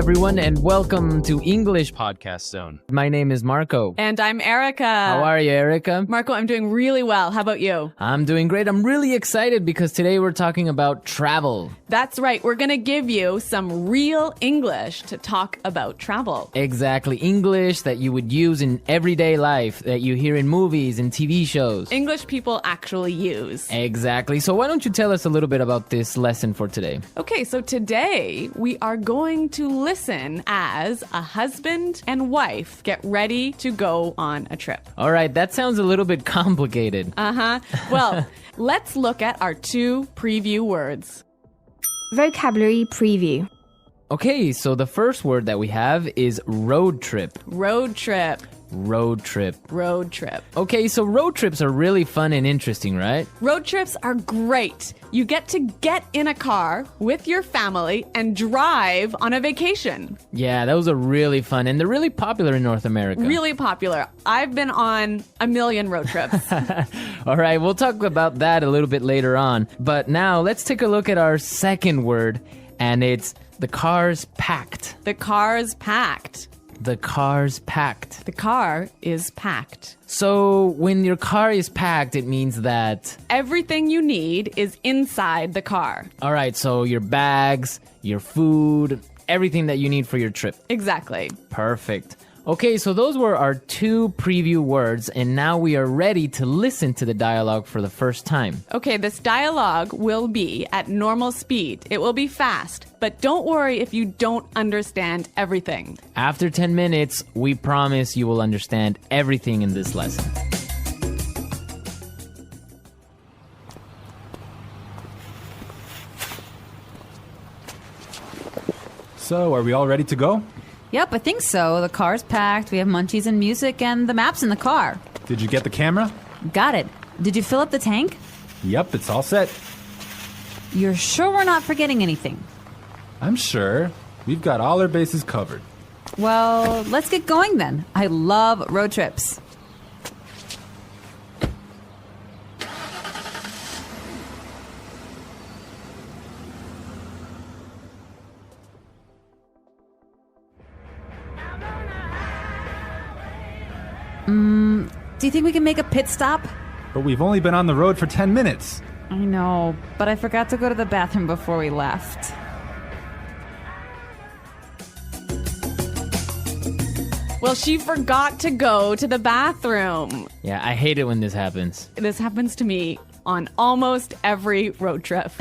everyone, and welcome to English Podcast Zone. My name is Marco. And I'm Erica. How are you, Erica? Marco, I'm doing really well. How about you? I'm doing great. I'm really excited because today we're talking about travel. That's right. We're going to give you some real English to talk about travel. Exactly. English that you would use in everyday life, that you hear in movies and TV shows. English people actually use. Exactly. So why don't you tell us a little bit about this lesson for today? Okay, so today we are going to listen as a husband and wife get ready to go on a trip. All right, that sounds a little bit complicated. Well, let's look at our two preview words. Vocabulary preview. Okay, so the first word that we have is road trip. Road trip. Road trip. Road trip. Okay, so road trips are really fun and interesting, right? Road trips are great. You get to get in a car with your family and drive on a vacation. Yeah, those are really fun, and they're really popular in North America. Really popular. I've been on a million road trips. All right, we'll talk about that a little bit later on. But now, let's take a look at our second word, and it's the car's packed. The car's packed. The car's packed. The car is packed. So when your car is packed, it means that everything you need is inside the car. All right, so your bags, your food, everything that you need for your trip. Exactly. Perfect. Okay, so those were our two preview words, and now we are ready to listen to the dialogue for the first time. Okay, this dialogue will be at normal speed. It will be fast, but don't worry if you don't understand everything. After 10 minutes, we promise you will understand everything in this lesson. So, are we all ready to go? Yep, I think so. The car's packed, we have munchies and music, and the map's in the car. Did you get the camera? Got it. Did you fill up the tank? Yep, it's all set. You're sure we're not forgetting anything? I'm sure. We've got all our bases covered. Well, let's get going then. I love road trips. Do you think we can make a pit stop? But we've only been on the road for 10 minutes. I know, but I forgot to go to the bathroom before we left. Well, she forgot to go to the bathroom. Yeah, I hate it when this happens. This happens to me on almost every road trip.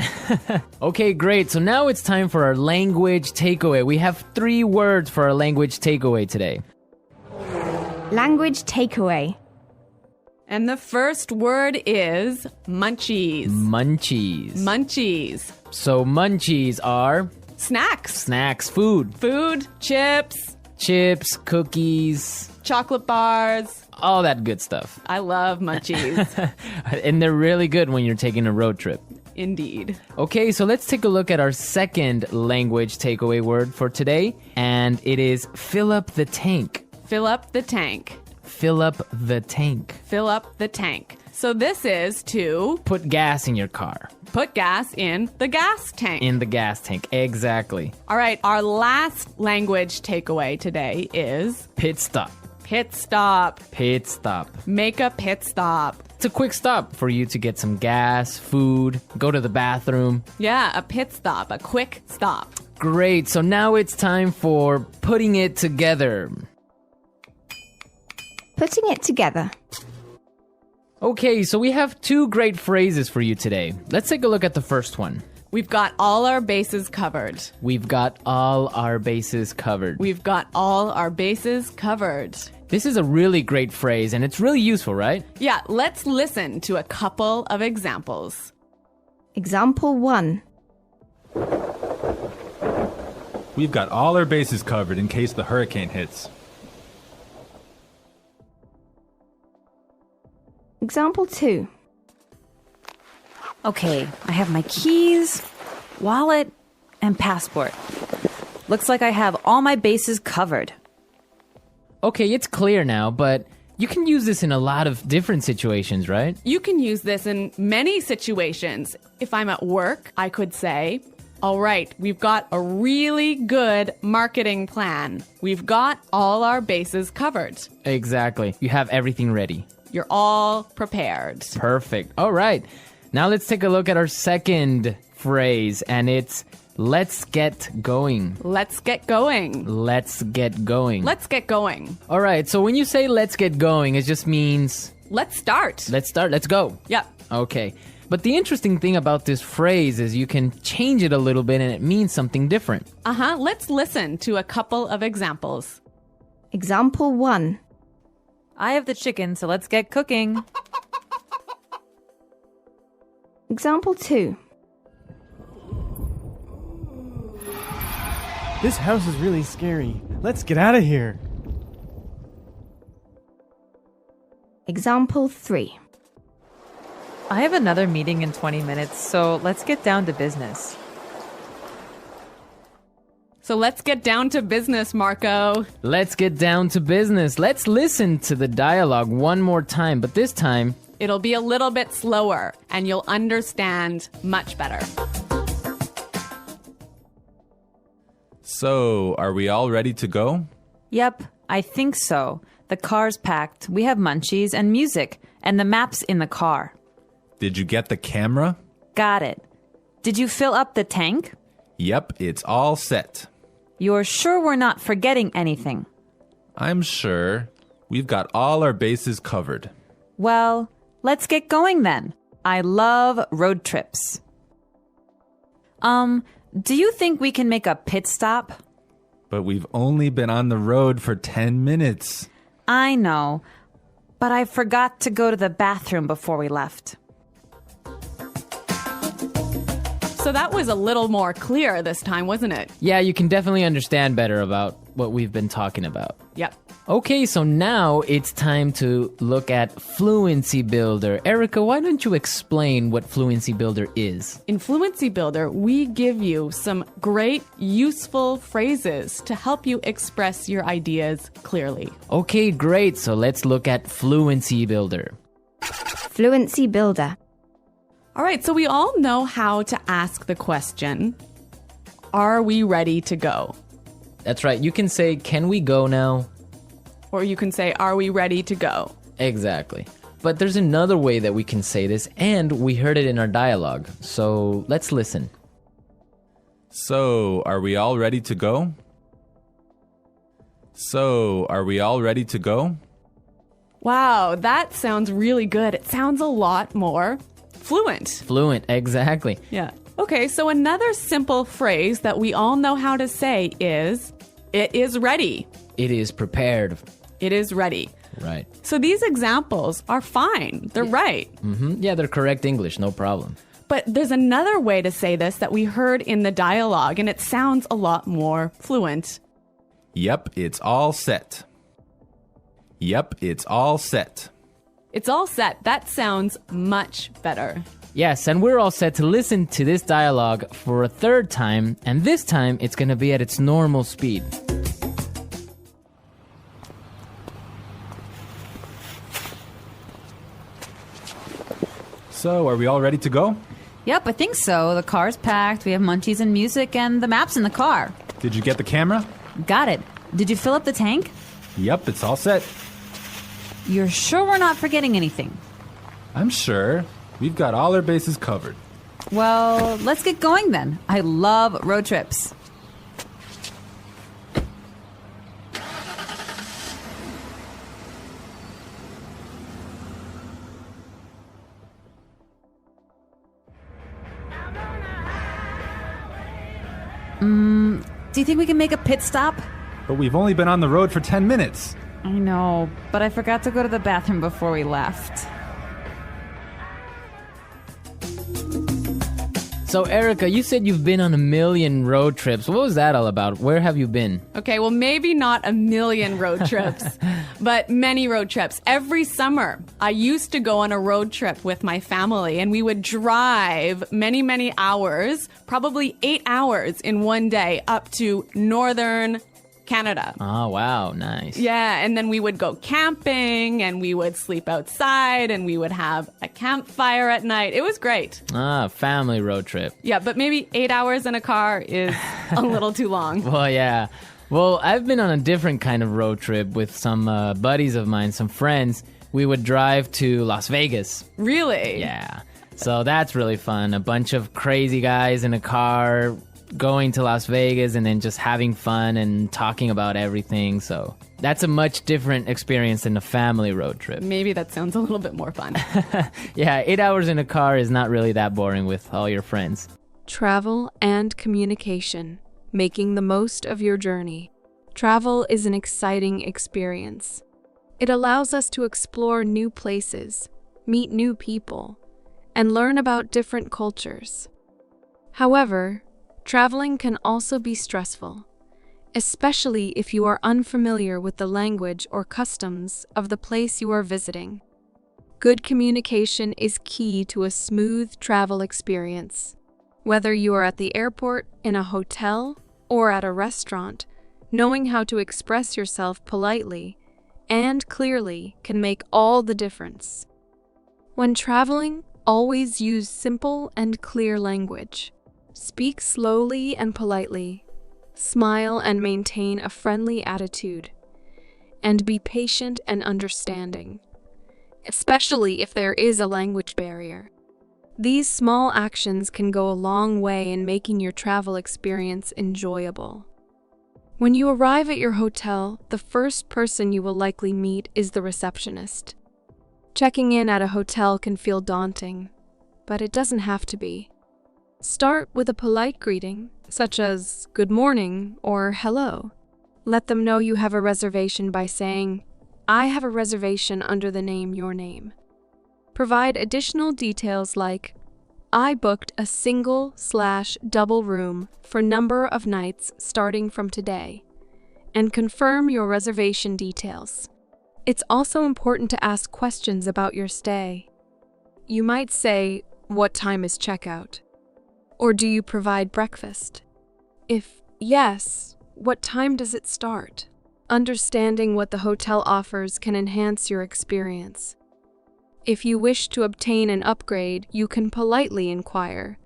Okay, great. So now it's time for our language takeaway. We have 3 words for our language takeaway today. Language takeaway. And the first word is munchies. Munchies. Munchies. So munchies are Snacks. snacks, food, Food, chips, chips, cookies, chocolate bars. all that good stuff. I love munchies. And they're really good when you're taking a road trip. Indeed. Okay, so let's take a look at our second language takeaway word for today, and it is fill up the tank. Fill up the tank. Fill up the tank. Fill up the tank. So this is to Put gas in your car. put gas in the gas tank. In the gas tank. Exactly. All right, our last language takeaway today is Pit stop. pit stop. Pit stop. Make a pit stop. It's a quick stop for you to get some gas, food, go to the bathroom. Yeah, a pit stop, a quick stop. Great, so now it's time for putting it together. Putting it together. Okay, so we have 2 great phrases for you today. Let's take a look at the first one. We've got all our bases covered. We've got all our bases covered. We've got all our bases covered. This is a really great phrase, and it's really useful, right? Yeah, let's listen to a couple of examples. Example 1. We've got all our bases covered in case the hurricane hits. Example 2. Okay, I have my keys, wallet, and passport. Looks like I have all my bases covered. Okay, it's clear now, but you can use this in a lot of different situations, right? You can use this in many situations. If I'm at work, I could say, All right, we've got a really good marketing plan. We've got all our bases covered. Exactly. You have everything ready. You're all prepared. Perfect. All right. Now let's take a look at our second phrase, and it's let's get going. Let's get going. Let's get going. Let's get going. All right. So when you say let's get going, it just means Let's start. let's start. Let's go. Yep. Okay. But the interesting thing about this phrase is you can change it a little bit and it means something different. Let's listen to a couple of examples. Example 1. I have the chicken, so let's get cooking. Example 2. This house is really scary. Let's get out of here. Example 3. I have another meeting in 20 minutes, so let's get down to business. So let's get down to business, Marco. Let's get down to business. Let's listen to the dialogue one more time, but this time, It'll be a little bit slower and you'll understand much better. So, are we all ready to go? Yep, I think so. The car's packed, we have munchies and music, and the map's in the car. Did you get the camera? Got it. Did you fill up the tank? Yep, it's all set. You're sure we're not forgetting anything? I'm sure. We've got all our bases covered. Well, let's get going then. I love road trips. Do you think we can make a pit stop? But we've only been on the road for 10 minutes. I know, but I forgot to go to the bathroom before we left. So that was a little more clear this time, wasn't it? yeah, you can definitely understand better about what we've been talking about. Yep. Okay, so now it's time to look at Fluency Builder. Erica, why don't you explain what Fluency Builder is? In Fluency Builder, we give you some great, useful phrases to help you express your ideas clearly. Okay, great. So let's look at Fluency Builder. Fluency Builder. All right, so we all know how to ask the question, are we ready to go? That's right. You can say, can we go now? Or you can say, are we ready to go? Exactly. But there's another way that we can say this, and we heard it in our dialogue. So let's listen. So, are we all ready to go? So, are we all ready to go? Wow, that sounds really good. It sounds a lot more fluent. Fluent, exactly. Yeah. Okay, so another simple phrase that we all know how to say is, it is ready. It is prepared. It is ready. Right. So these examples are fine. They're right. Yeah, they're correct English, no problem. But there's another way to say this that we heard in the dialogue, and it sounds a lot more fluent. Yep, it's all set. Yep, it's all set. It's all set. That sounds much better. Yes, and we're all set to listen to this dialogue for a third time, and this time it's going to be at its normal speed. So, are we all ready to go? Yep, I think so. The car's packed, we have munchies and music, and the map's in the car. Did you get the camera? Got it. Did you fill up the tank? Yep, it's all set. You're sure we're not forgetting anything? I'm sure. We've got all our bases covered. Well, let's get going then. I love road trips. Do you think we can make a pit stop? But we've only been on the road for 10 minutes. I know, but I forgot to go to the bathroom before we left. So, Erica, you said you've been on a million road trips. What was that all about? Where have you been? Okay, well, maybe not a million road trips, but many road trips. Every summer, I used to go on a road trip with my family, and we would drive many, many hours, probably 8 hours in one day, up to northern Canada. Oh, wow. Nice. Yeah, and then we would go camping and we would sleep outside and we would have a campfire at night. It was great. Ah, family road trip. Yeah, but maybe 8 hours in a car is a little too long. Well, yeah. Well, I've been on a different kind of road trip with some buddies of mine, some friends. We would drive to Las Vegas. Really? Yeah. So that's really fun. A bunch of crazy guys in a car going to Las Vegas and then just having fun and talking about everything. So that's a much different experience than a family road trip. Maybe that sounds a little bit more fun. Yeah, 8 hours in a car is not really that boring with all your friends. Travel and communication, making the most of your journey. Travel is an exciting experience. It allows us to explore new places, meet new people, and learn about different cultures. However, traveling can also be stressful, especially if you are unfamiliar with the language or customs of the place you are visiting. Good communication is key to a smooth travel experience. Whether you are at the airport, in a hotel, or at a restaurant, knowing how to express yourself politely and clearly can make all the difference. When traveling, always use simple and clear language. Speak slowly and politely. Smile and maintain a friendly attitude. And be patient and understanding, especially if there is a language barrier. These small actions can go a long way in making your travel experience enjoyable. When you arrive at your hotel, the first person you will likely meet is the receptionist. Checking in at a hotel can feel daunting, but it doesn't have to be. Start with a polite greeting, such as good morning or hello. Let them know you have a reservation by saying, I have a reservation under the name your name. Provide additional details like, I booked a single/double room for number of nights starting from today, and confirm your reservation details. It's also important to ask questions about your stay. You might say, what time is checkout? Or do you provide breakfast? If yes, what time does it start? Understanding what the hotel offers can enhance your experience. If you wish to obtain an upgrade, you can politely inquire.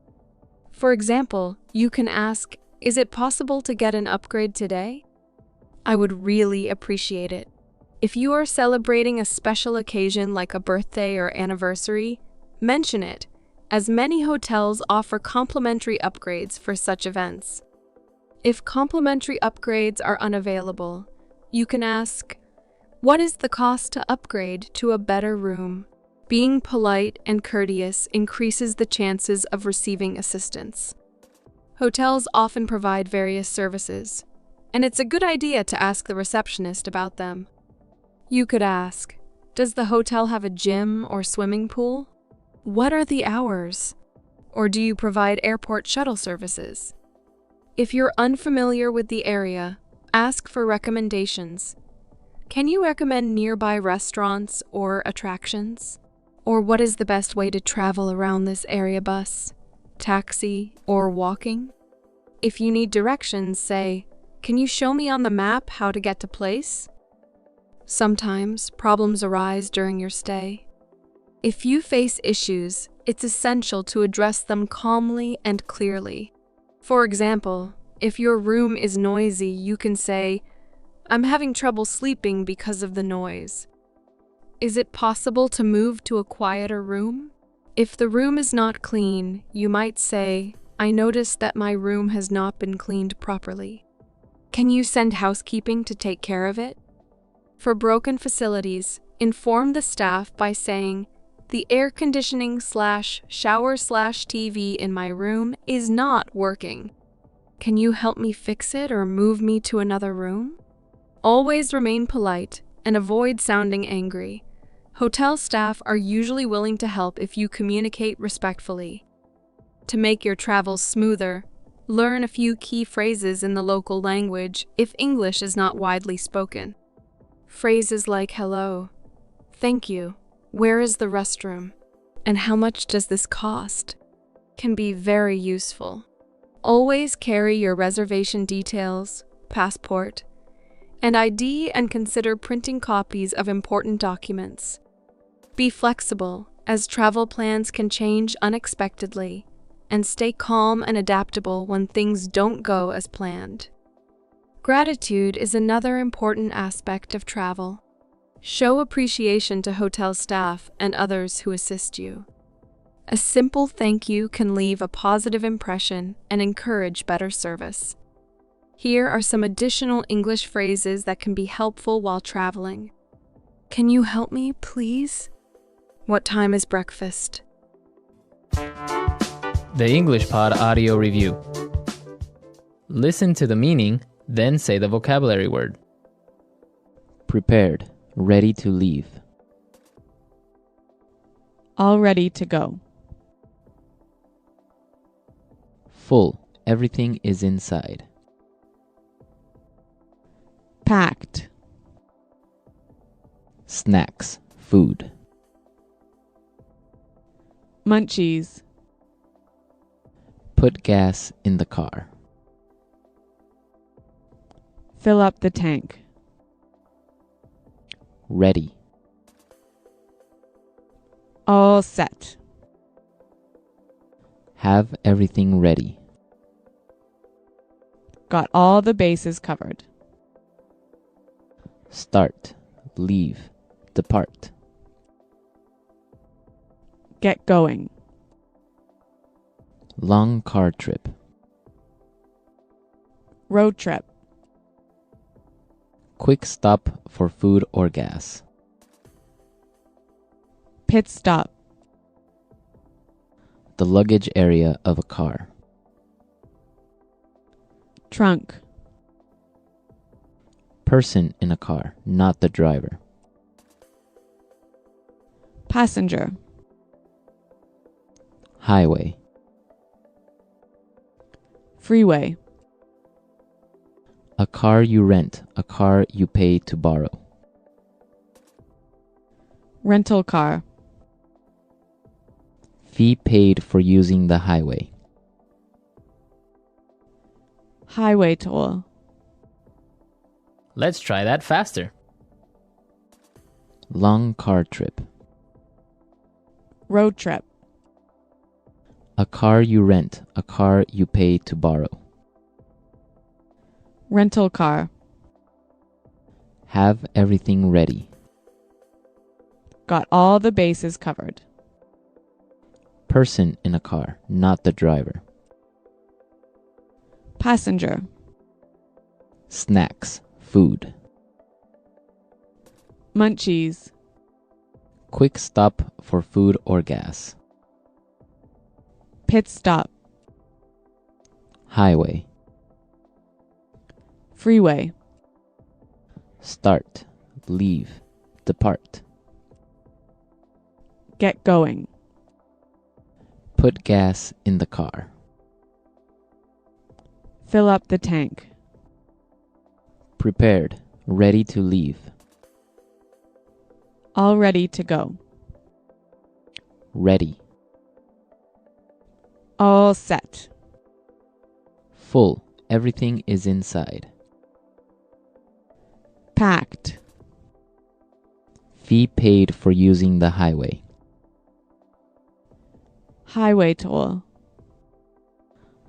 For example, you can ask, is it possible to get an upgrade today? I would really appreciate it. If you are celebrating a special occasion like a birthday or anniversary, mention it, as many hotels offer complimentary upgrades for such events. If complimentary upgrades are unavailable, you can ask, what is the cost to upgrade to a better room? Being polite and courteous increases the chances of receiving assistance. Hotels often provide various services, and it's a good idea to ask the receptionist about them. You could ask, does the hotel have a gym or swimming pool? What are the hours? Or do you provide airport shuttle services? If you're unfamiliar with the area, ask for recommendations. Can you recommend nearby restaurants or attractions? Or what is the best way to travel around this area? Bus, taxi, or walking? If you need directions, say, can you show me on the map how to get to place? Sometimes problems arise during your stay. If you face issues, it's essential to address them calmly and clearly. For example, if your room is noisy, you can say, I'm having trouble sleeping because of the noise. Is it possible to move to a quieter room? If the room is not clean, you might say, I noticed that my room has not been cleaned properly. Can you send housekeeping to take care of it? For broken facilities, inform the staff by saying, the air conditioning/shower/TV in my room is not working. Can you help me fix it or move me to another room? Always remain polite and avoid sounding angry. Hotel staff are usually willing to help if you communicate respectfully. To make your travels smoother, learn a few key phrases in the local language if English is not widely spoken. Phrases like hello, thank you, where is the restroom, and how much does this cost can be very useful. Always carry your reservation details, passport, and ID and consider printing copies of important documents. Be flexible, as travel plans can change unexpectedly, and stay calm and adaptable when things don't go as planned. Gratitude is another important aspect of travel. Show appreciation to hotel staff and others who assist you. A simple thank you can leave a positive impression and encourage better service. Here are some additional English phrases that can be helpful while traveling. Can you help me, please? What time is breakfast? The English Pod Audio Review. Listen to the meaning, then say the vocabulary word. Prepared, ready to leave. All ready to go. Full, everything is inside. Packed. Snacks, food. Munchies. Put gas in the car. Fill up the tank. Ready. All set. Have everything ready. Got all the bases covered. Start, leave, depart. Get going. Long car trip. Road trip. Quick stop for food or gas. Pit stop. The luggage area of a car. Trunk. Person in a car, not the driver. Passenger. Highway. Freeway. A car you rent, a car you pay to borrow. Rental car. Fee paid for using the highway. Highway toll. Let's try that faster. Long car trip. Road trip. A car you rent, a car you pay to borrow. Rental car. Have everything ready. Got all the bases covered. Person in a car, not the driver. Passenger. Snacks, food. Munchies. Quick stop for food or gas. Pit stop. Highway. Freeway. Start, leave, depart. Get going. Put gas in the car. Fill up the tank. Prepared, ready to leave. All ready to go. Ready. All set. Full, everything is inside. Packed. Fee paid for using the highway. Highway toll.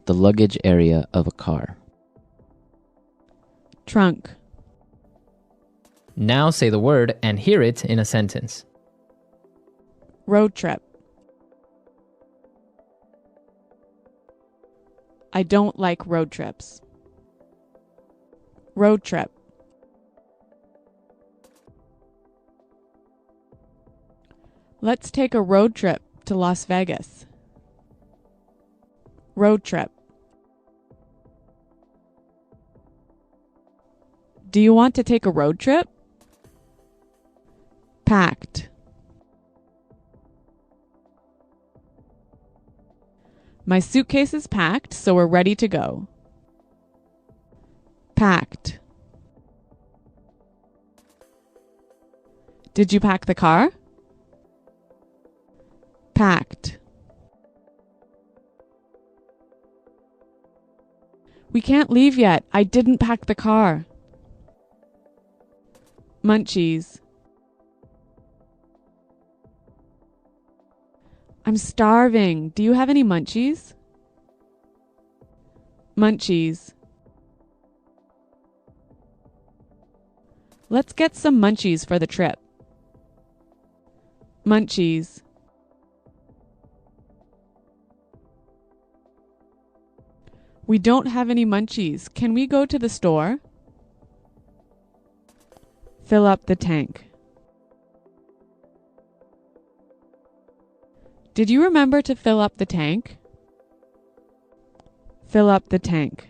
The luggage area of a car. Trunk. Now say the word and hear it in a sentence. Road trip. I don't like road trips. Road trip. Let's take a road trip to Las Vegas. Road trip. Do you want to take a road trip? Packed. My suitcase is packed, so we're ready to go. Packed. Did you pack the car? Packed. We can't leave yet. I didn't pack the car. Munchies. I'm starving. Do you have any munchies? Munchies. Let's get some munchies for the trip. Munchies. We don't have any munchies. Can we go to the store? Fill up the tank. Did you remember to fill up the tank? Fill up the tank.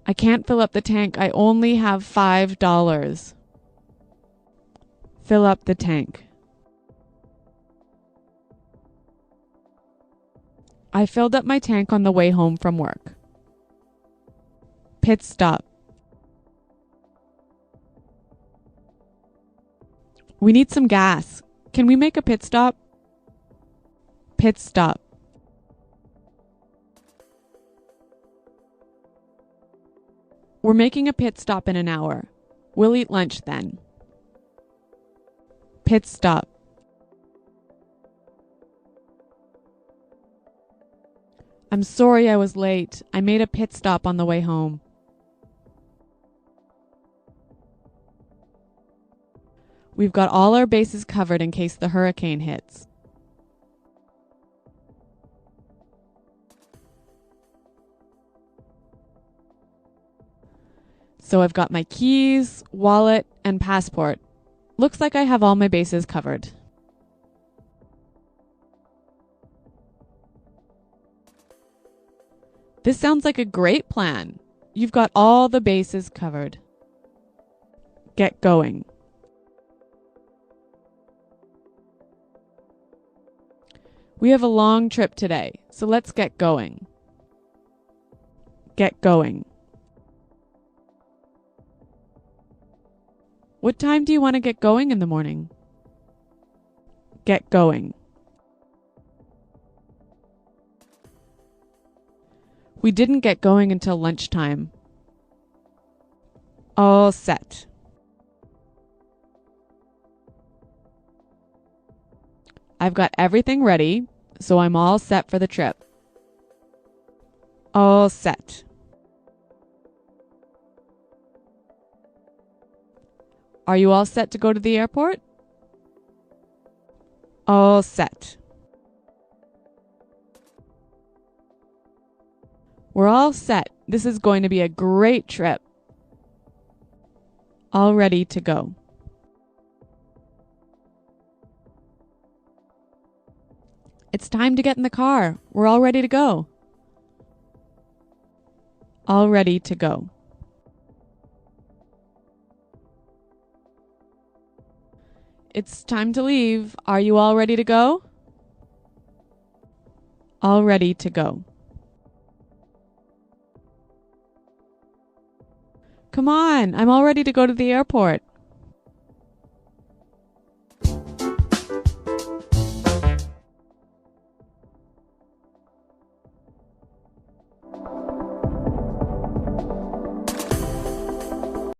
I can't fill up the tank. I only have $5. Fill up the tank. I filled up my tank on the way home from work. Pit stop. We need some gas. Can we make a pit stop? Pit stop. We're making a pit stop in an hour. We'll eat lunch then. Pit stop. I'm sorry I was late. I made a pit stop on the way home. We've got all our bases covered in case the hurricane hits. So I've got my keys, wallet, and passport. Looks like I have all my bases covered. This sounds like a great plan. You've got all the bases covered. Get going. We have a long trip today, so let's get going. Get going. What time do you want to get going in the morning? Get going. We didn't get going until lunchtime. All set. I've got everything ready, so I'm all set for the trip. All set. Are you all set to go to the airport? All set. We're all set. This is going to be a great trip. All ready to go. It's time to get in the car. We're all ready to go. All ready to go. It's time to leave. Are you all ready to go? All ready to go. Come on, I'm all ready to go to the airport.